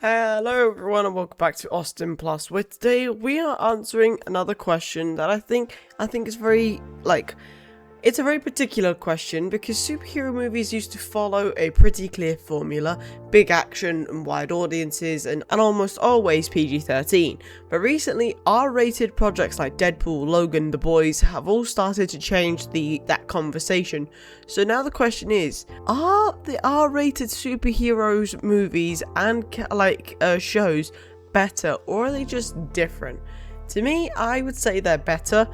Hello everyone and welcome back to AustinPlus, where today we are answering another question that I think is very, it's a very particular question because superhero movies used to follow a pretty clear formula: big action and wide audiences and almost always PG-13. But recently, R-rated projects like Deadpool, Logan, The Boys have all started to change that conversation. So now the question is, are the R-rated superheroes movies and shows better, or are they just different? To me, I would say they're better.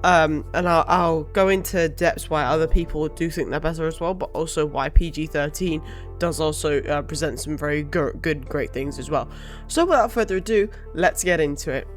And I'll go into depths why other people do think they're better as well, but also why PG-13 does also present some very great things as well. So without further ado, let's get into it.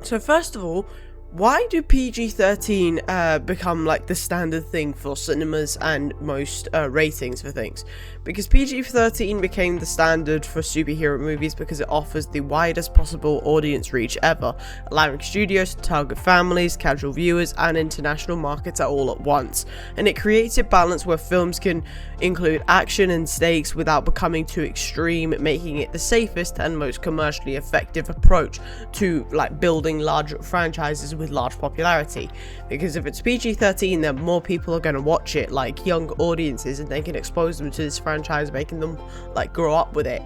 So first of all, why do PG-13 become like the standard thing for cinemas and most ratings for things? Because PG-13 became the standard for superhero movies because it offers the widest possible audience reach ever, allowing studios to target families, casual viewers, and international markets all at once. And it creates a balance where films can include action and stakes without becoming too extreme, making it the safest and most commercially effective approach to building large franchises with large popularity. Because if it's PG-13, then more people are going to watch it, like young audiences, and they can expose them to this franchise, making them grow up with it,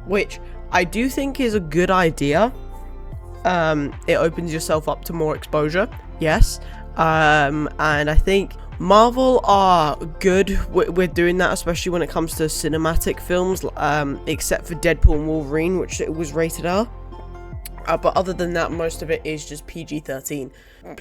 which I do think is a good idea. It opens yourself up to more exposure, yes, and I think Marvel are good with doing that, especially when it comes to cinematic films, except for Deadpool and Wolverine, which it was rated R. But other than that, most of it is just PG-13.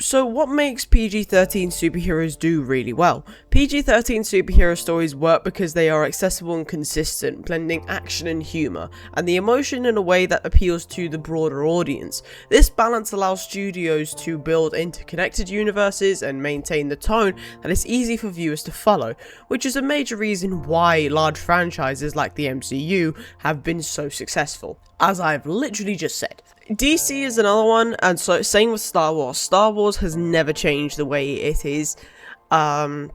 So what makes PG-13 superheroes do really well? PG-13 superhero stories work because they are accessible and consistent, blending action and humor, and the emotion in a way that appeals to the broader audience. This balance allows studios to build interconnected universes and maintain the tone that is easy for viewers to follow, which is a major reason why large franchises like the MCU have been so successful, as I've literally just said. DC is another one, and so same with Star Wars. Star Wars has never changed the way it is. It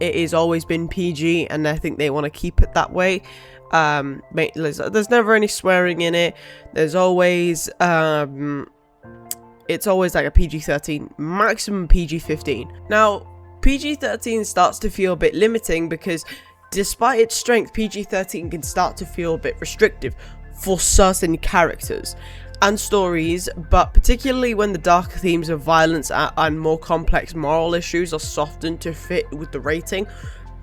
has always been PG, and I think they want to keep it that way. There's never any swearing in it. There's always it's always like a PG-13, maximum PG-15. Now, PG-13 starts to feel a bit limiting because despite its strength, PG-13 can start to feel a bit restrictive for certain characters and stories, but particularly when the darker themes of violence and more complex moral issues are softened to fit with the rating,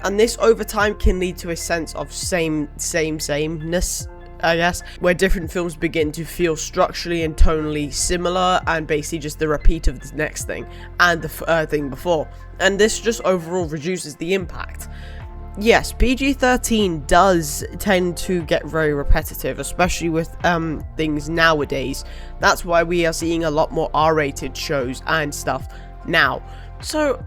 and this over time can lead to a sense of sameness, I guess, where different films begin to feel structurally and tonally similar and basically just the repeat of the next thing and the thing before, and this just overall reduces the impact. Yes, PG-13 does tend to get very repetitive, especially with things nowadays. That's why we are seeing a lot more R-rated shows and stuff now. So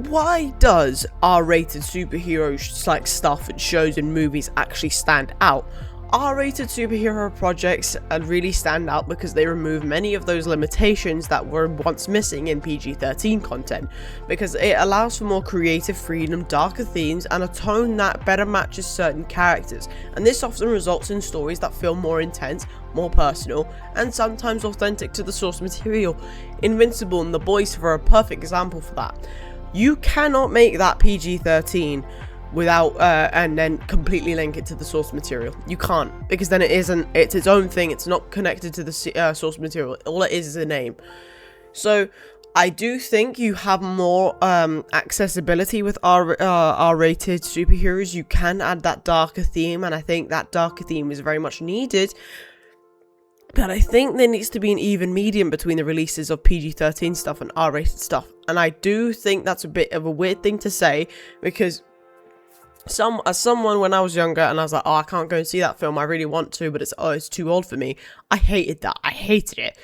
why does R-rated superhero stuff and shows and movies actually stand out? R-rated superhero projects really stand out because they remove many of those limitations that were once missing in PG-13 content, because it allows for more creative freedom, darker themes, and a tone that better matches certain characters, and this often results in stories that feel more intense, more personal, and sometimes authentic to the source material. Invincible and The Boys are a perfect example for that. You cannot make that PG-13 without and then completely link it to the source material. You can't, because then it's its own thing. It's not connected to the source material. All it is a name. So I do think you have more accessibility with R-rated superheroes. You can add that darker theme, and I think that darker theme is very much needed. But I think there needs to be an even medium between the releases of PG-13 stuff and R-rated stuff. And I do think that's a bit of a weird thing to say, because as someone when I was younger and I was like, oh, I can't go and see that film, I really want to, but it's too old for me. I hated that. I hated it.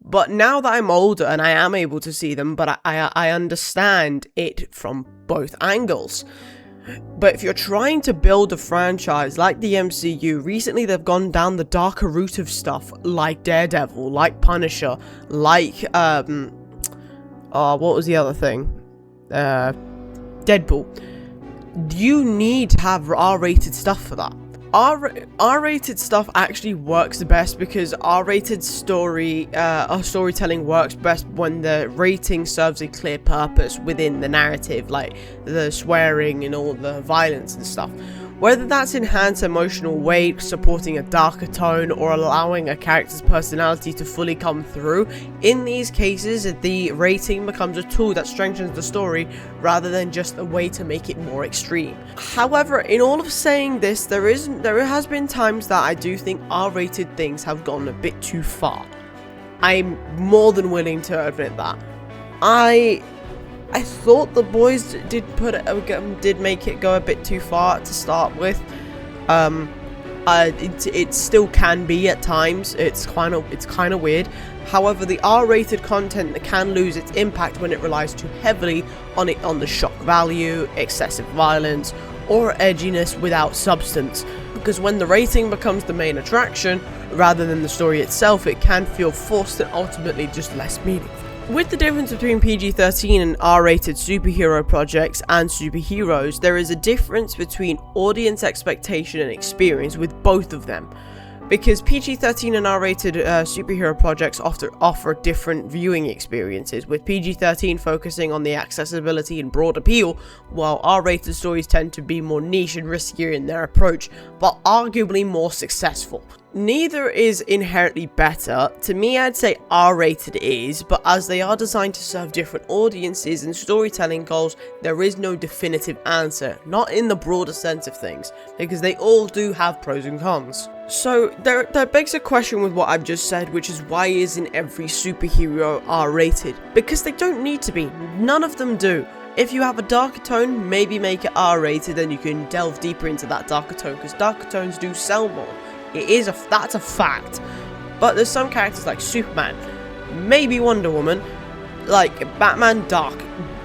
But now that I'm older and I am able to see them, but I understand it from both angles. But if you're trying to build a franchise like the MCU, recently they've gone down the darker route of stuff like Daredevil, like Punisher, like what was the other thing? Deadpool. You need to have R-rated stuff for that. R-rated stuff actually works the best because R-rated storytelling works best when the rating serves a clear purpose within the narrative, like the swearing and all the violence and stuff. Whether that's enhanced emotional weight, supporting a darker tone, or allowing a character's personality to fully come through, in these cases, the rating becomes a tool that strengthens the story rather than just a way to make it more extreme. However, in all of saying this, there has been times that I do think R-rated things have gone a bit too far. I'm more than willing to admit that. I thought the boys did make it go a bit too far to start with. It still can be at times. It's kind of weird. However, the R-rated content can lose its impact when it relies too heavily on the shock value, excessive violence, or edginess without substance. Because when the rating becomes the main attraction rather than the story itself, it can feel forced and ultimately just less meaningful. With the difference between PG-13 and R-rated superhero projects and superheroes, there is a difference between audience expectation and experience with both of them. Because PG-13 and R-rated superhero projects offer different viewing experiences, with PG-13 focusing on the accessibility and broad appeal, while R-rated stories tend to be more niche and riskier in their approach, but arguably more successful. Neither is inherently better. To me, I'd say R-rated is, but as they are designed to serve different audiences and storytelling goals, there is no definitive answer, not in the broader sense of things, because they all do have pros and cons. So, there begs a question with what I've just said, which is why isn't every superhero R-rated? Because they don't need to be. None of them do. If you have a darker tone, maybe make it R-rated, and you can delve deeper into that darker tone, because darker tones do sell more. That's a fact. But there's some characters like Superman, maybe Wonder Woman, like Batman, dark,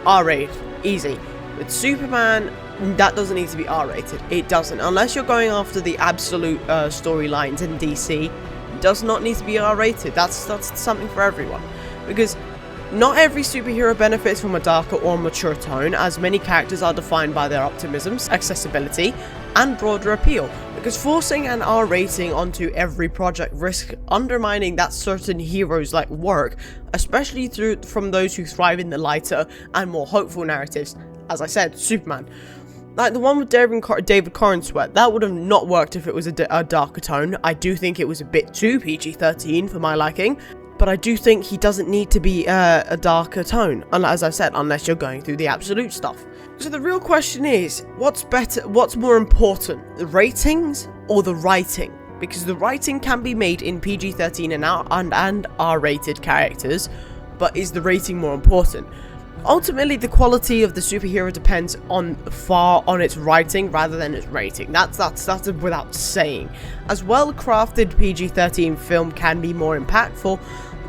R-rated, easy. With Superman, that doesn't need to be R-rated. It doesn't. Unless you're going after the absolute storylines in DC, it does not need to be R-rated. That's something for everyone. Because not every superhero benefits from a darker or mature tone, as many characters are defined by their optimisms, accessibility, and broader appeal. Because forcing an R rating onto every project risks undermining that certain heroes like work, especially from those who thrive in the lighter and more hopeful narratives. As I said, Superman. Like the one with David Corenswet, that would have not worked if it was a darker tone. I do think it was a bit too PG-13 for my liking. But I do think he doesn't need to be a darker tone, as I said, unless you're going through the absolute stuff. So the real question is, what's more important, the ratings or the writing? Because the writing can be made in PG-13 and R-rated characters, but is the rating more important? Ultimately, the quality of the superhero depends on its writing rather than its rating. That's without saying. As well-crafted PG-13 film can be more impactful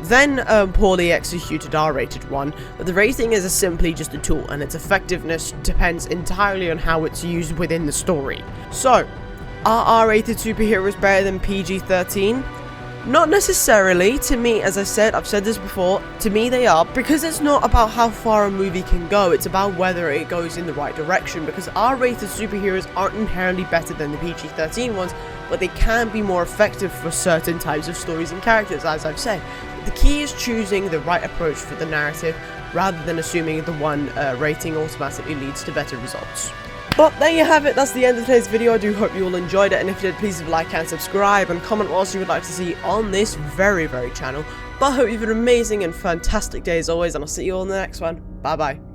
than a poorly executed R-rated one, but the rating is simply just a tool, and its effectiveness depends entirely on how it's used within the story. So, are R-rated superheroes better than PG-13? Not necessarily. To me, as I said, I've said this before, to me they are, because it's not about how far a movie can go, it's about whether it goes in the right direction, because R-rated superheroes aren't inherently better than the PG-13 ones, but they can be more effective for certain types of stories and characters, as I've said. The key is choosing the right approach for the narrative, rather than assuming the one rating automatically leads to better results. But there you have it, that's the end of today's video. I do hope you all enjoyed it, and if you did, please leave a like and subscribe, and comment what else you would like to see on this very channel. But I hope you have an amazing and fantastic day as always, and I'll see you all in the next one. Bye bye.